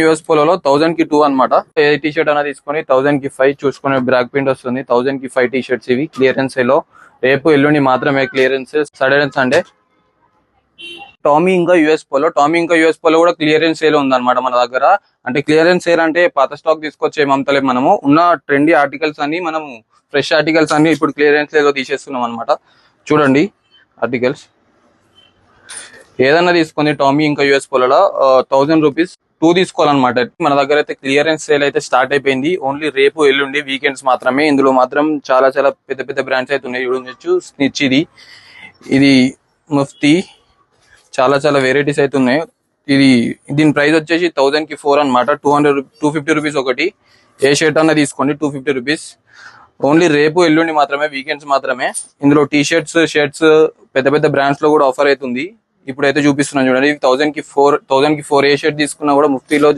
US పోలోలో 1000 కి 2 అనమాట. ఏ T shirt అనేది తీసుకొని 1000 కి 5 చూసుకునే బ్లాక్ ప్రింట్ వస్తుంది. 1000 కి 5 టీ షర్ట్స్ ఇవి క్లియరెన్స్ లో. రేపు ఎల్లుండి మాత్రమే క్లియరెన్స్, సాటర్డే సండే. టామీ ఇంకా యూఎస్ పోలో కూడా క్లియరెన్స్ సేల్ ఉంది అనమాట మన దగ్గర. అంటే క్లియరెన్స్ సేల్ అంటే పాత స్టాక్ తీసుకొచ్చి ఏమంతలేదు, మనము ఉన్న ట్రెండీ ఆర్టికల్స్ అన్ని, మనము ఫ్రెష్ ఆర్టికల్స్ అన్ని ఇప్పుడు క్లియరెన్స్ లో తీసేస్తున్నాం అనమాట. చూడండి ఆర్టికల్స్ ఏదన్నా తీసుకుంది టామీ ఇంకా యూఎస్ పోలో 1000 రూపీస్ 2 తీసుకోవాలన్నమాట. మన దగ్గర అయితే క్లియరెన్స్ సేల్ అయితే స్టార్ట్ అయిపోయింది. ఓన్లీ రేపు ఎల్లుండి వీకెండ్స్ మాత్రమే. ఇందులో మాత్రం చాలా చాలా పెద్ద పెద్ద బ్రాండ్స్ అయితే ఉన్నాయి. చూడొచ్చు స్నిచ్, ఇది ముఫ్తీ, చాలా చాలా వెరైటీస్ అయితే ఉన్నాయి. దీని ప్రైస్ వచ్చేసి 1000 కి 4 అనమాట. 250 రూపీస్ ఒకటి. ఏ షర్ట్ అన్న తీసుకోండి 250 రూపీస్. ఓన్లీ రేపు ఎల్లుండి మాత్రమే, వీకెండ్స్ మాత్రమే. ఇందులో టీ షర్ట్స్, షర్ట్స్ పెద్ద పెద్ద బ్రాండ్స్ లో కూడా ఆఫర్ అవుతుంది. ఇప్పుడైతే చూపిస్తున్నాను చూడండి. 1000 కి 4 ఏ షర్ట్ తీసుకున్నా కూడా ముఫ్తీలో